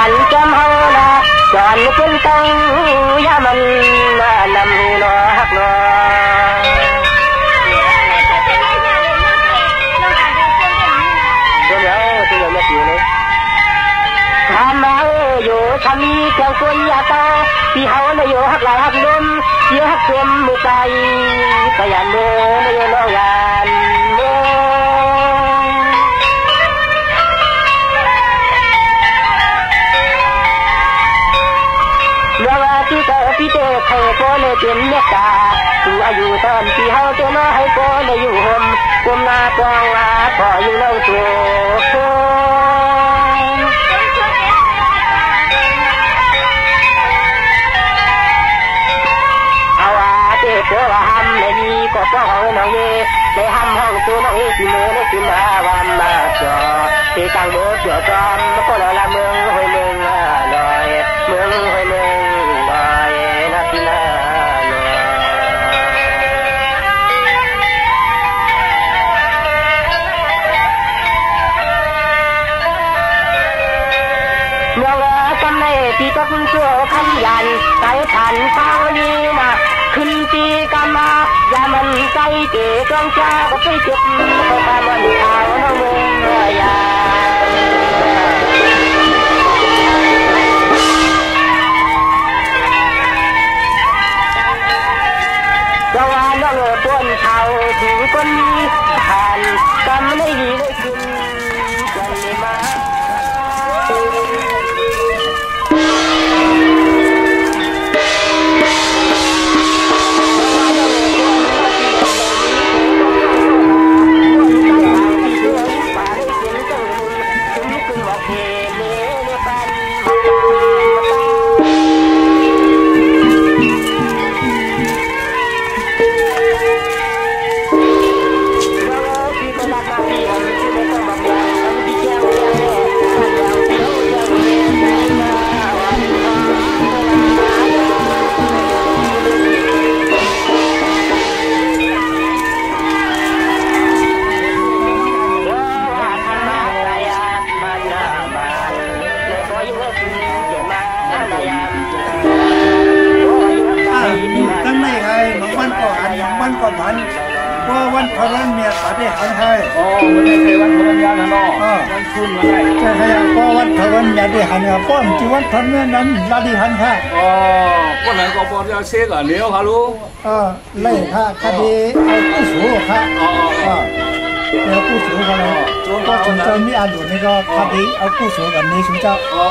นจำเฮาละจอนเป็นตังยามันนำหูนอฮักนอทำมาอยู่ทำมีเจ้าคนยาตาที่เฮาในอยู่ฮักหลายฮักลมเยอะฮักเต็มมือใจขยันเดินในอยู่น้องยานเมื่อว่าที่เธอพี่เจอใครก็เลยเป็นเมตตาตัวอายุตอนที่เฮาเจอมาให้ก็เลยอยู่ห่มกุมหน้าปองมาพออยู่เล่าตัวเจ้าว่าห้ำในนี้ก็ต้องเอาน้องเย่ในห้ำห้องตัวน้องเย่ที่มือในที่มาวันมาจ่อที่กลางเบิดเดือดร้อนก็เลยละเมืองหอยเมืองลอยเมืองหอยเมืองลอยนักที่น่าลอยเมืองจำในที่ต้องชั่วคำยันใจผ่านเท้านี้มาขึ้นตีกันมาอย่ามันใจเก๋กองชาก็ไปจุดก็ตามวันเอาน้องเมืองยาก็ว่าน้องต้นเขาถึงคนนี้ผ่านกำไม่ดีได้กินกันเลยมาว่าวันพลันเมียตัดได้หันให้อ๋อไม่ได้ใช่วันพลันยานะเนาะวันคืนมาได้ใช่ใช่เพราะวันพลันยาได้หันเนี่ยป้อมจีวันพลันนั้นลาดีหันค่ะอ๋อป้อมไหนก็ป้อมยาเช็คอ่ะเลี้ยวค่ะลูกเล่ค่ะคดีเอาผู้สูงค่ะอ๋อเอาผู้สูงกันเลยก็สนใจมีอายุนี่ก็คดีเอาผู้สูงกันนี้สุเจ้าอ๋อ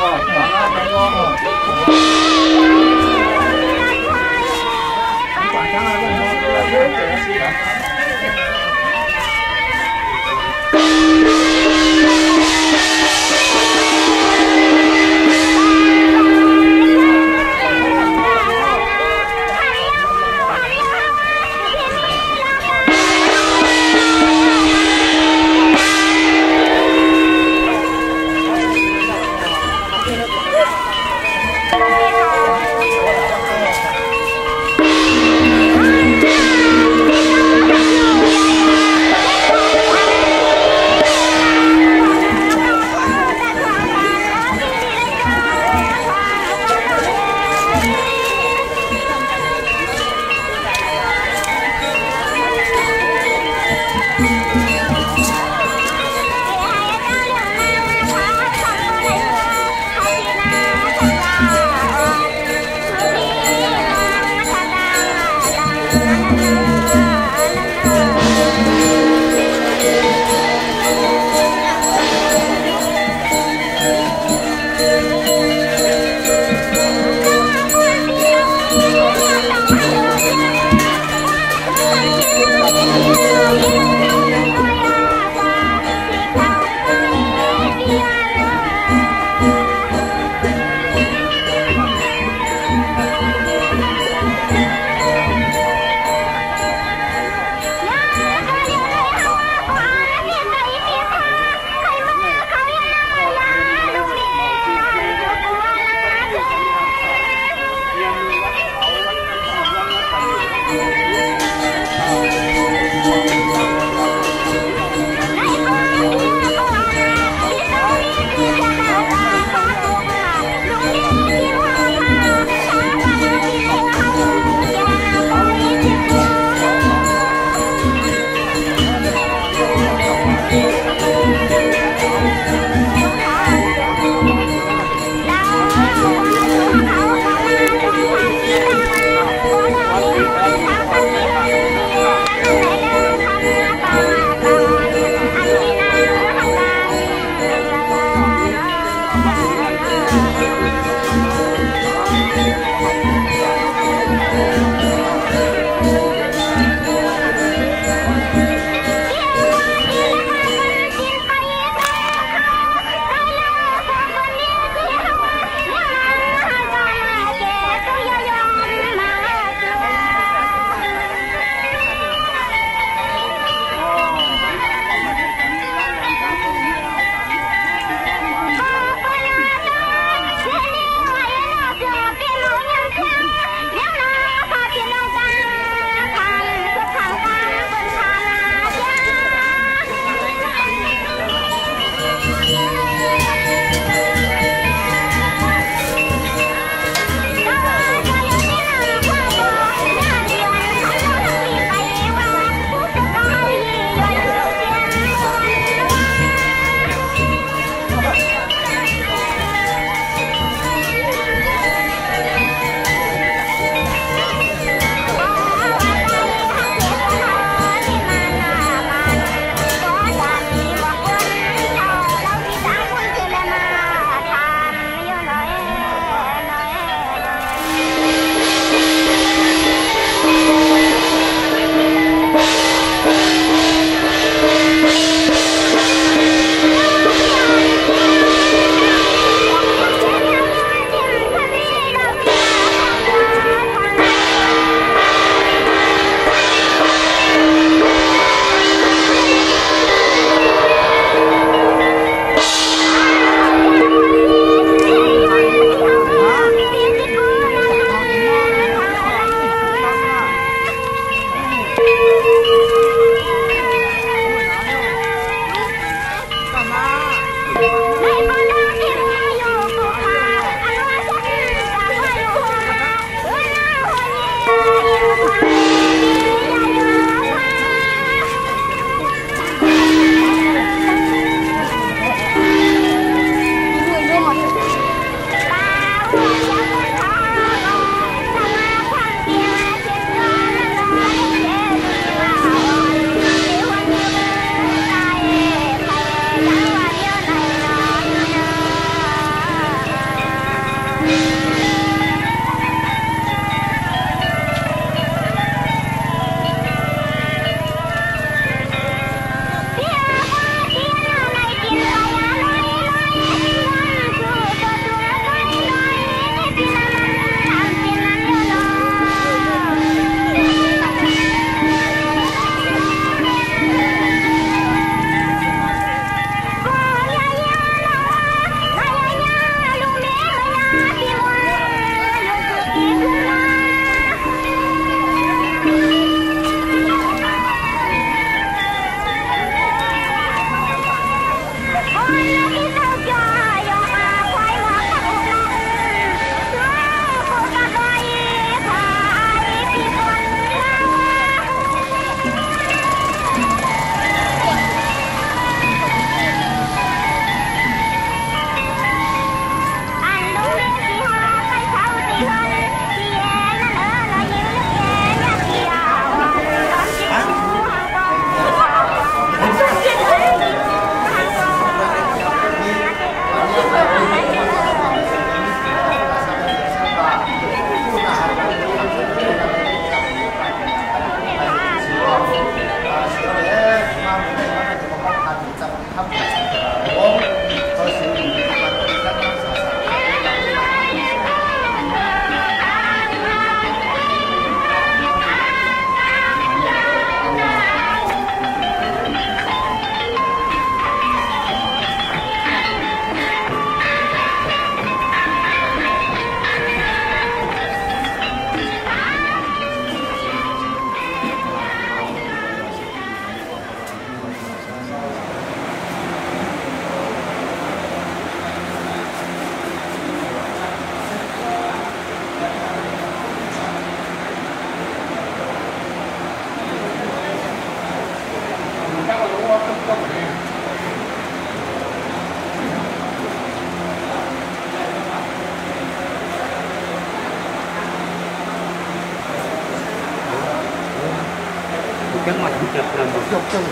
ยกจัง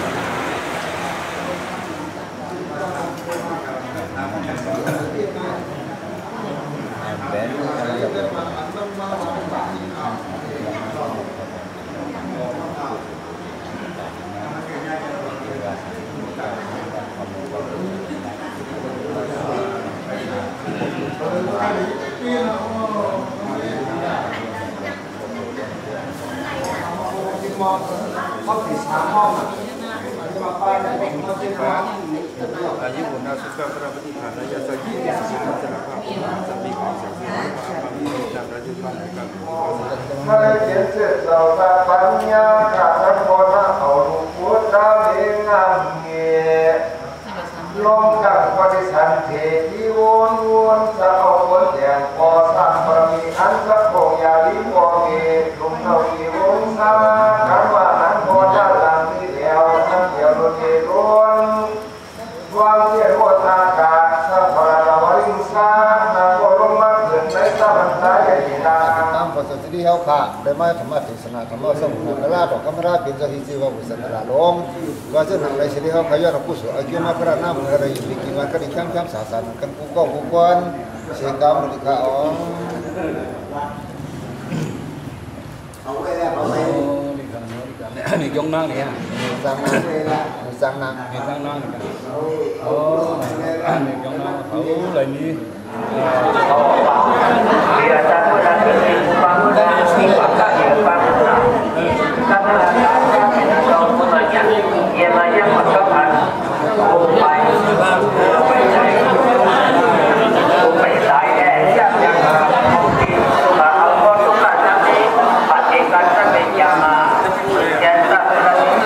อายุบุญนาสุขพระปฏิภาณและยาสกิจสิมัจจนาภาพสัมมิของสังสีความมีจากราชการในการพระเจ้าเสด็จเราตาปัญญาขาดโมนะเอาลูกพุทธาเลี้ยงามเงี้ยลงกับปฏิสันเทติวนจะเอาคนแดงพอสร้างบารมีอันสักโคยาลิโมเกลุงเท่าที่วงศาขันว่านั้นพอจะหลังที่เดียวทั้งเดียวโดยล้วนวางเทียนโอตากาสัพพะระวริงสานาโกลมาเกิดในตะวันตายดีดาตามปฏิสิทธิเฮาค่ะได้มาธรรมะเทศนาธรรมะสมุนราดอกกำราเป็นจะหิจิวะบุษนราลงว่าจะนั่งในสิทธิเฮาขยันกุศลอายุมาพระนามกระยิบิกิวันกระดิข้ามสาสานกันผู้ก้องผู้กวนเสกามมุลิกาอ๋อเอาไว้แล้วเอาไว้นี่ยงนั่งเนี่ยจังนั่งจังนั่งจังนั่งโอ้นี่ยงนั่งเขาเลยนี่biar satu dan bangunan maka yang bangunan karena ada bangunannya ialah yang pertama upaya saya yang mungkin sudah apa sudah jadi pastikan sampai jam dan tak berarti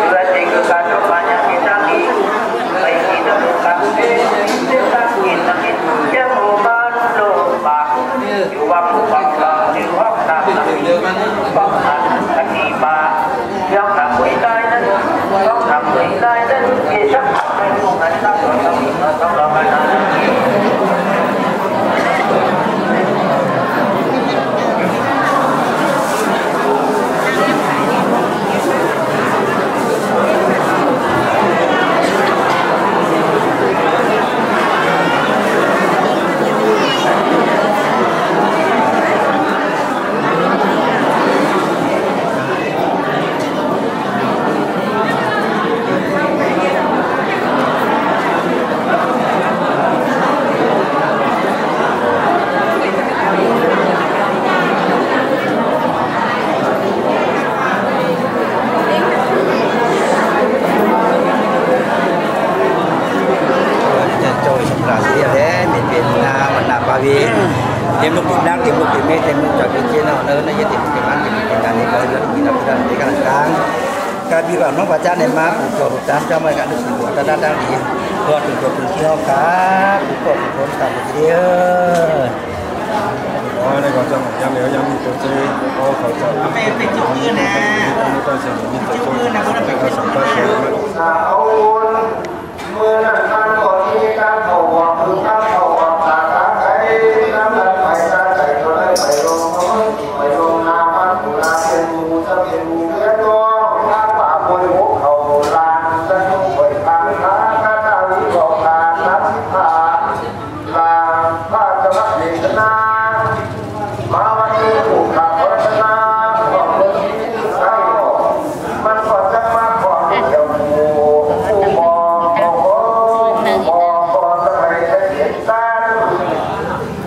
dua tiga kali banyak kita ni baik kita bukan waktu bangsa di waktu bangsa ketiba yang tak boleh dan yang tak boleh dan kita akan mengenal sama-sama. Tim lúc đang tim lúc tim mê tim lúc chọn trên nào nơi này tim tim ăn tim ăn thì có rất nhiều đặc biệt là càngการบิบัติน้องพระเจ้าในมาผู้ตัวผู้ตามเจ้าไม่กันด้วยสิ่งหัวตาด้านดีตัวถึงตัวถึงที่เขาครับผู้ตัวผู้คนตามไปเดียวอ๋อในก่อนจะยังเหลือยังมีตัวเจ้าอ๋อเขาจะเป็นจุดยืนนะจุดยืนนะเขาจะเป็นจุดยืนนะเมื่อนั้นการก่อนที่การเขาวางคือการเขาวางตาตาไก่น้ำมันไปตาไก่ก็ได้ไปลงเขาไปลงน้ำมันกุลาเป็นมูจะเป็นมูเลี้ยตัวน้ำป่าบริโภคเขาลานจะต้องไปทางน้ำข้าตาวิโรจน์น้ำสิบห้าลานข้าจะรักเด็กนามาวันนี้ถูกขาดพัฒนาของคนที่ใช่มันก็จะมาขอเดียวผู้มองมองก่อนจะไปจะเห็นตา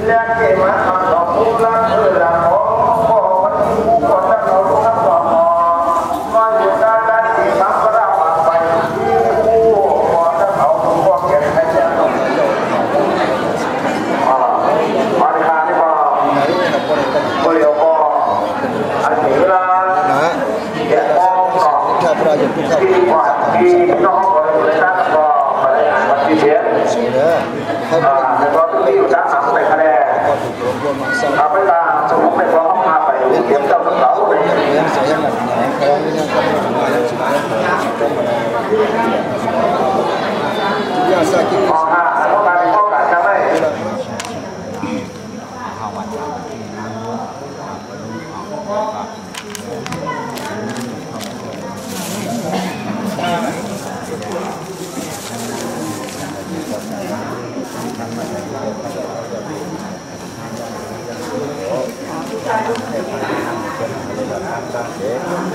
เรียกเก็บมาทำดอกผู้รักละของพ่อวันที่ผู้ก่อนจะเขาลูกทั้งสองมาอยู่ด้านด้านที่ทำกระดาษไปที่ผู้ก่อนจะเขาผู้ก่อนเก็บให้เจ้ามาดีค่ะนี่ก็บริโภคอันนี้ละเก็บมองก่อนที่กว่าที่น้องคนอื่นนั่นก็มาได้ปฏิเสธแล้วก็ที่อยู่ด้านหลังในคะแนนเอาไปตามสมมติเป็นร้องมาไปเรียนเจ้าสาวไปอ๋อฮะแล้วก็การป้องกันจะไม่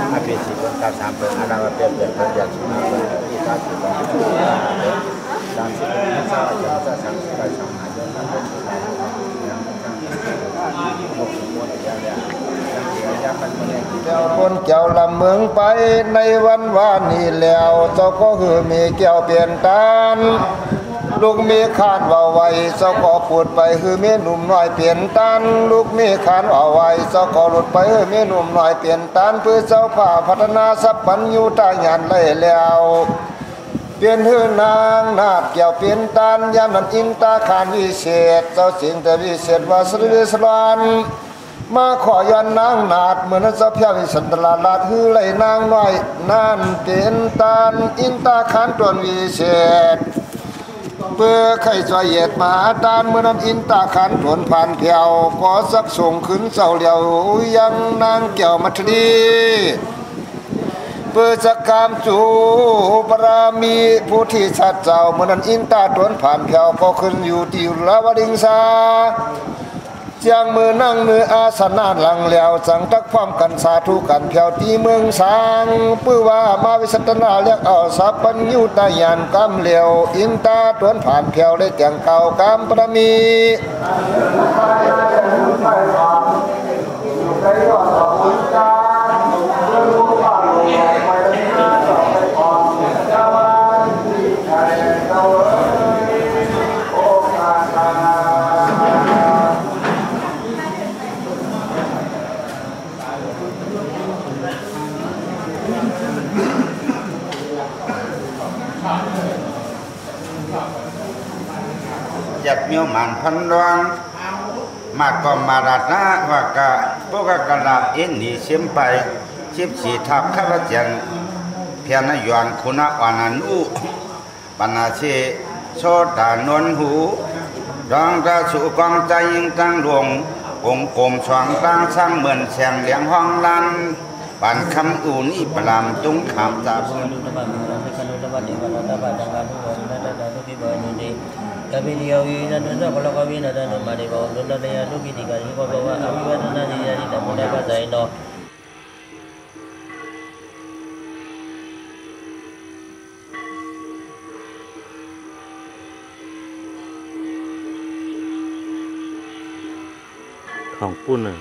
Habis itu kita sampai ada apa-apa kerja cuma kita sudah dan kita sampai sama ajaเจ้าคนเจ้าลำเมืองไปในวันวานนี้แล้วเจ้าก็คือมีเกี่ยวเปลี่ยนตานลูกมีขานว่าไว้เจ้าก็พูดไปคือมีหนุ่มน้อยเปลี่ยนตันลูกมีขานว่าไว้เจ้าก็หลุดไปคือมีหนุ่มน้อยเปลี่ยนตันเพื่อเจ้าผ่าพัฒนาสัพพัญญูตายานเลยแล้วเปลี่ยนหื้อนางนาดเกี่ยวเปลี่ยนตันยามนั้นอินตาขานวิเศษเจ้าสิงแต่วิเศษว่าสริสรานมาขอยันนางนาดเหมือนเจ้าเพียวิสันตลาลาดฮือไหลนางน้อยนั่นเปลี่ยนตันอินตาขานตวนวิเศษเพื่อใครจะเหยียดมาตานเมื่อนั้นอินตาขันผลผ่านเพียวขอสักส่งขึ้นเสาเหลียวยังนางเกี่ยวมัทลีเพื่อจะกามจูบารมีผู้ที่ชัดเจ้าเมื่อนั้นอินตาผลผ่านเพียวก็ขึ้นอยู่ที่ลาวดิงสาเจียงมือนั่งมืออาสนะหลังเหลียวสังทักพร้อมกันสาธุกันเพียวที่เมืองสางปื้อว่ามาวิสัตนาเรียกเอาสัพพัญญูตายานกำเหลียวอินตาตวนผ่านเพียวได้แก่งเก่ากำประมีจับโยมันพันดวงมาก็มาราดนะว่ากะพวกกระดาษเอ็นนี่เชื่อมไปชิบสีทับข้าพเจ้าเพียรยวนคุณวานันุปนาเชโชตานวลหูรองกระสุกองใจยิงตั้งหลวงองค์กรมสว่างตั้งสร้างเหมือนแสงเลี้ยงห้องลันปันคำอูนี่ปรามตุ้งขามจับKami dan untuk kalau kami ada nama di bawah dan ada yang tu kita kali bawa kami ada nanti jadi tak mudah bahasa Indo. ของปุ่นหนึ่ง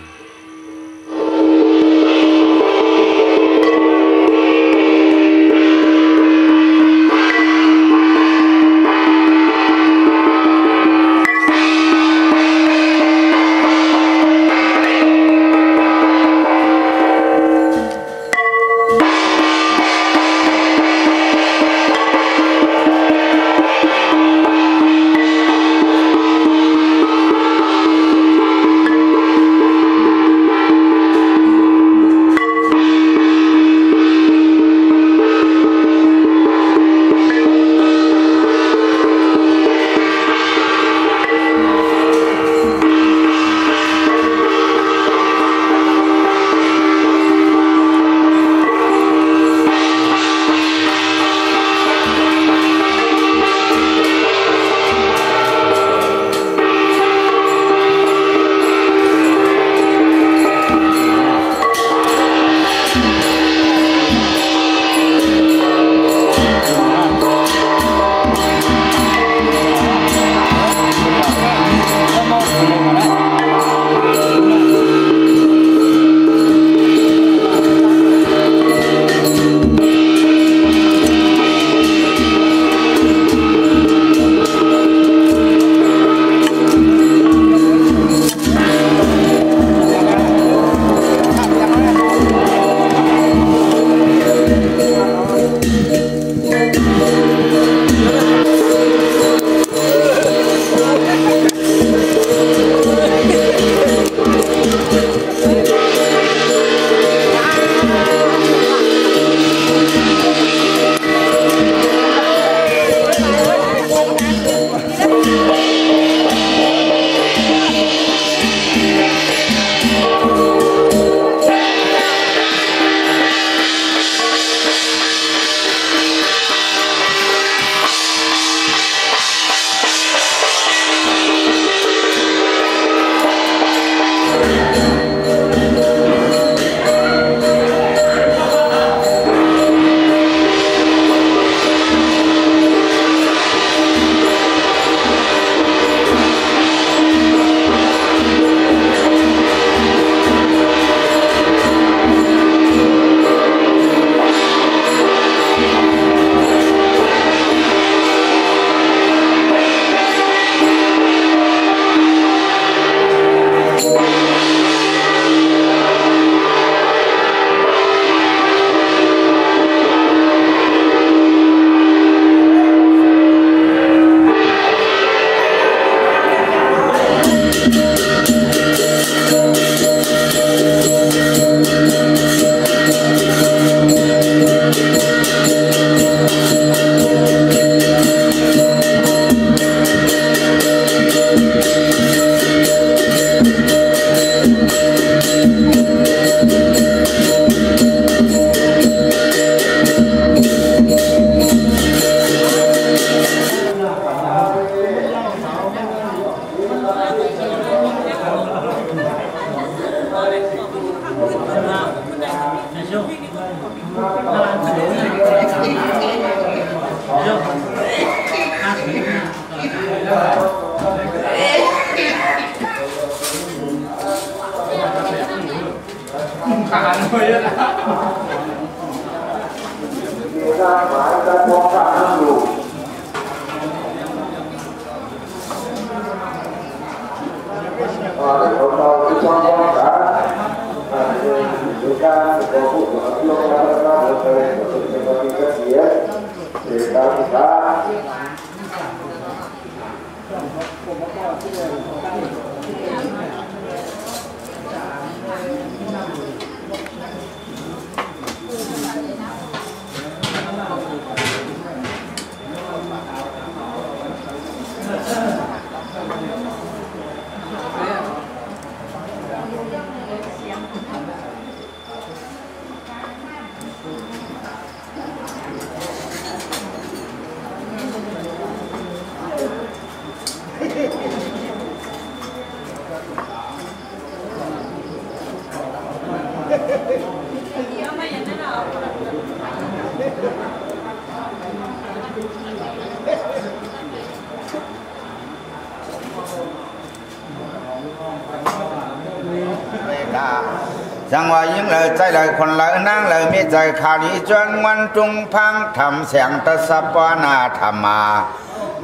จังว่ายิ่งเลยใจเลยคนเลยนั่งเลยมีใจขาดีจนวันจุงพังทำเสียงตะสับวานาธรรมา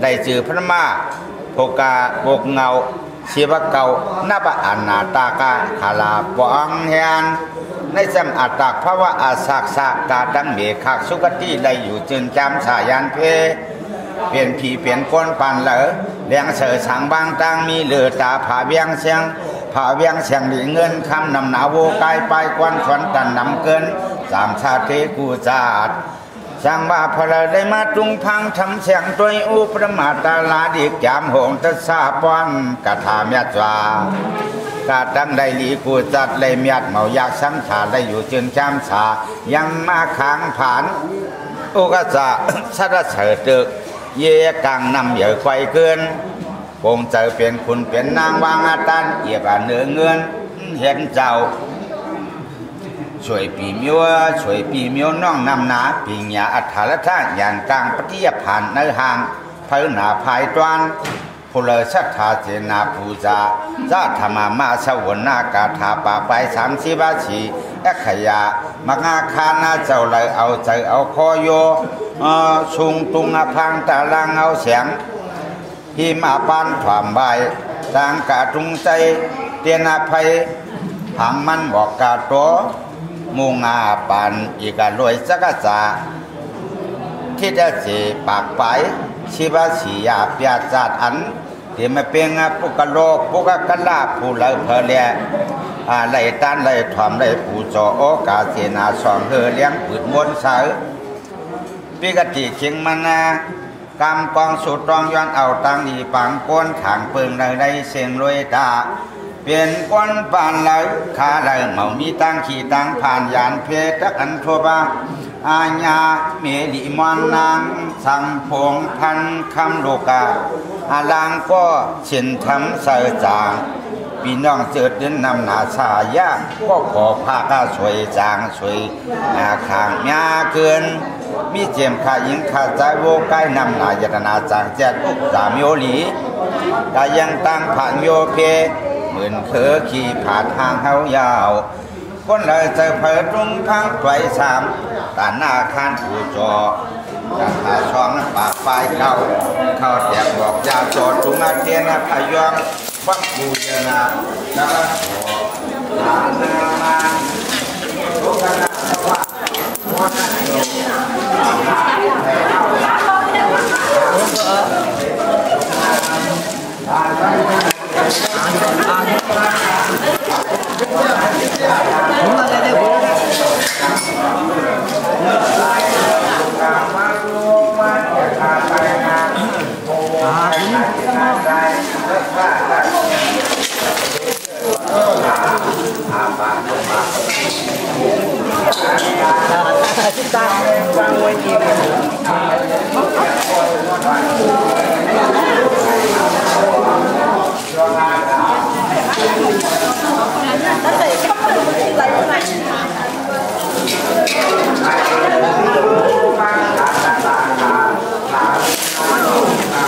ได้จือพระมาโภกาบกเงาชีวะเก่านับอันนาตากาขาลาปองเฮียนในจำอัตตากภาวะอาศักษากาดังเมฆักสุกติได้อยู่จึงจำสายันเพเปลี่ยนผีเปลี่ยนก้นปันเหลอเลี้ยงเสือสังบางตังมีเหลือตาผาเบียงเสียงผาเบียงเสียงหลีเงินคำนำหนาโวกายไปควันชวนกันนำเกินสามชาติกูจาดสังว่าพลได้มาจุงพังทำเสียงตัวอุปมาตาลาดิกยามหงตะสาปอนกะถาเมียจวากาดังได้ลีกูจัดเลยเมียดเมาอยากสังขาได้อยู่จึงจำสายังมาค้างผ่านอุกจะสัตเสดึกเย่กังนำเหยื่อไฟเกินคงเจอเป็นคุณเป็นนางวางอาตันเอียบเนื้อเงินเห็นเจ้าช่วยปีมิวช่วยปีมิวน้องนำหนาปีญาอัฐาละท่าอย่างกลางปฏิยผ่านในห่างเพื่อหนาภายตวนผู้เลศรัทธาเจนาภูจาจะธรรมาสวรรณากาถาป่าไป30 บาชีแอขยามังอาคานาเจ้าเลยเอาใจเอาคอโยชุงตุงพังตาลังเอาเสียงหิมาปานความใบต่างกาตุงใจเตียนาภัยหามมันบอกกาโตมุงอาปานอีกาลอยสักษาที่จะสีปากไปชีวสียาเปียจัดอันที่มาเป็นปุกโลกปุกกะลาผู้เลยเพลียไหลตันไหลถอมไหลผู้จอโอกาเสนาสองเฮเลี้ยงปืดมวนสายปิกติเชียงมันกำกองสุดรองย้อนเอาตังดีปังก้นถางเปิงในเสียงรวยตาเปลี่ยนก้นปานเลยขาเลยเมามีตังขี่ตังผ่านยานเพตอันทั่วบ้าอาญาเมลิมอนนางสังพงพันคำโลกาอาลางก็เช่นทำเสือจางพี่น้องเจอเดินนำหนาชายาก็ขอพาก้าสวยจางสวยขางเมียเกินมีเจียมขายิงขาใจโวใกล้นำหนายตนาจางแจดอุกสามโยหลีกายังตั้งผ่านโยเพเหมือนเคอขี่ผ่านทางเฮายาวคนเลยเจอเผยตรงข้างไฟสามตาหน้าคานผู้จอจากขาช่องปากไฟเข้าแจกบอกยาจอดถุงอาเทียนพยองวัดบูชนาแล้วก็ขอนามาทุกขณะว่าวันนั้นโย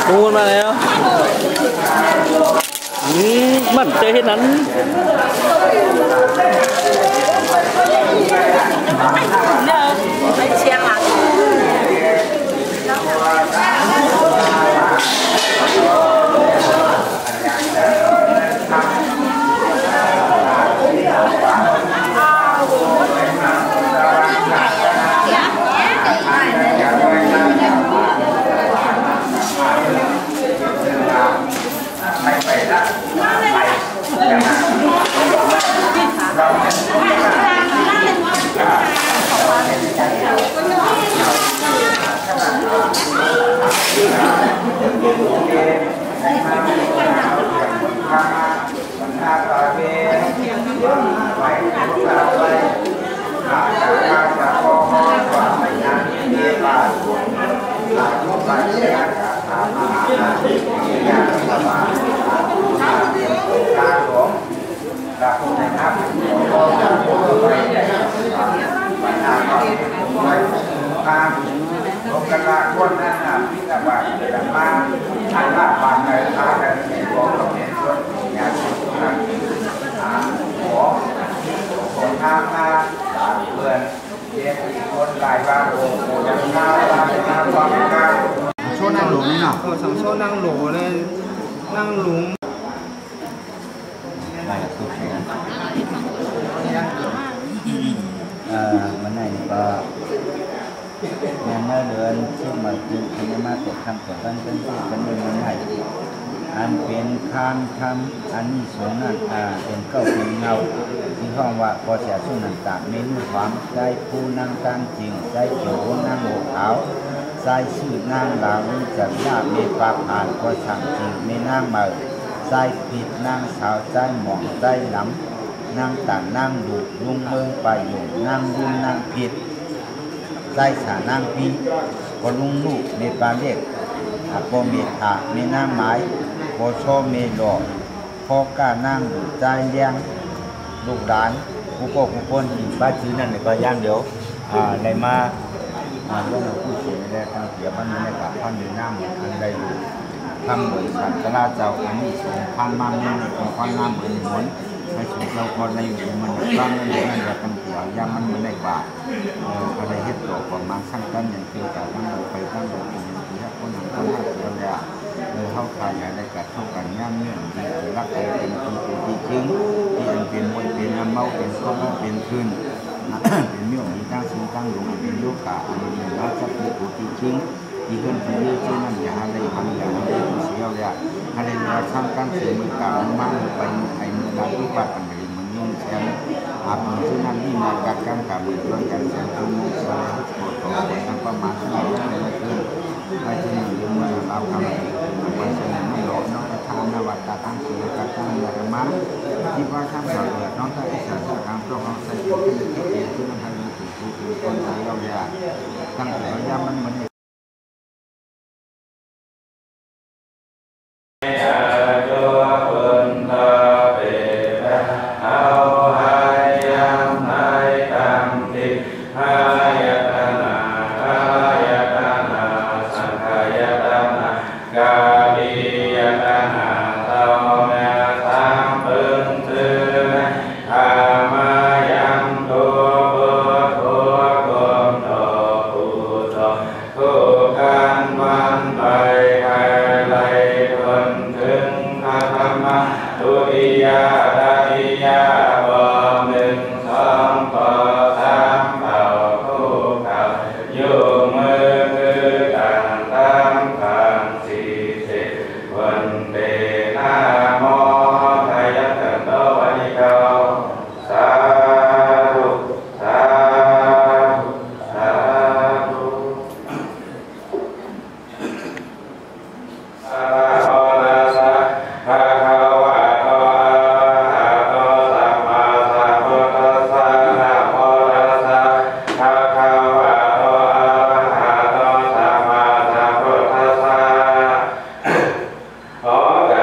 ดูมาแล้วมันเจอเห็นนั้น很香啊。โชว์นั่งหลงนี่เนาะ สองโชว์นั่งโหลเลยนั่งหลุง มันไหนก็งานเมื่อเดือนช่วงมาถึงที่มาตกคำตกกันเป็นที่เป็นเมืองไทยอันเป็นคานคำอันนี้สงนั่นเป็นเก้าเป็นเงาที่ห้องว่าพอเสียสู้นันตาเมนูความใจผู้นั่งตั้งจริงใจเขียวนั่งโหขาวใจชื่อนั่งลาวจันยาเมปาผ่านก็สั่งจริงไม่นั่งมาใจผิดนั่งสาวใจหมองใจหล้ำนั่งต่างนั่งดูลุงเมืองไปอยู่นั่งยุ่งนั่งผิดใจสานั่งพีก็ลุงลูกในปาเล็กโปเมธาเมนั่งไม้โปโชเมดอกพอกล้านั่งดูใจเลี้ยงลูกหลานผู้ปกครองคนที่บ้านชื้นนั่นก็ย่างเดียวในมาเรื่องผู้เสียได้ทางเสียบ้านนี้ในกับพันในน้ำอันใดอยู่ทำบริษัทกระเจ้าอันนี้ส่งพันมาเมืองของพันน้ำเหมือนหมุนให้สุขเราคนในอยู่มันตั้งนั่นเองนั่นจะตั้งตัวย่างมันไม่ได้กว่าอะไรเฮ็ดต่อประมาณขั้นต้นอย่างคือการตั้งไปตั้งเป็นอย่างที่คนหนึ่งคนห้าคนแล้วเข้าขายอะไรกับเข้ากันย่างเงื่อนที่รักใจเป็นที่จริงที่อันเป็นมวยเป็นน้ำเมาเป็นข้าวเป็นคืนเป็นมิวมีตั้งซึ่งตั้งลงเป็นโยกะอันนี้รักสักที่จริงที่เพื่อนที่เยอะที่นั่นอย่าอะไรทำอย่าอะไรเสียเลยอะไรเราทำการเสียมือการมั่งไปไอ้มือเราที่ปัดกันเลยมันยุ่งแชมอาบที่นั่นที่มาการการกับมือด้วยกันแชมป์ตัวมือสลายโคตรโตทั้งประมาณที่เราได้ขึ้นไอ้ที่นี่ยุ่งมาเราทำไปเสนอไม่หลอกน้องกระทำนวัตตั้งเสียกระตั้งยามาที่ว่าทำสำเร็จน้องได้สารสักการตัวของใส่ที่ที่เองที่นั่นทำให้ถูกคนไทยเราเนี่ยตั้งแต่ระยะมันเหมือนขอก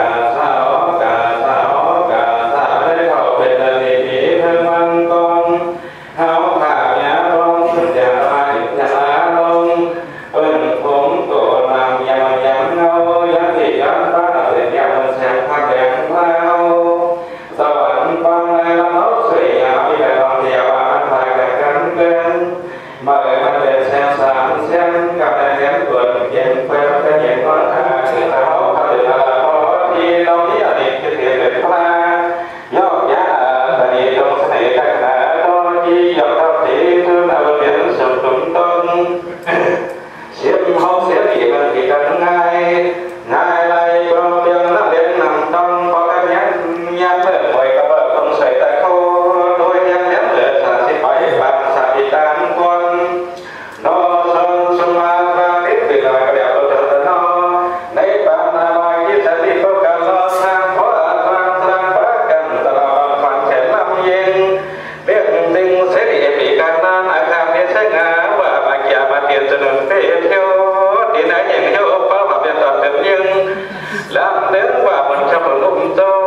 มเจ้า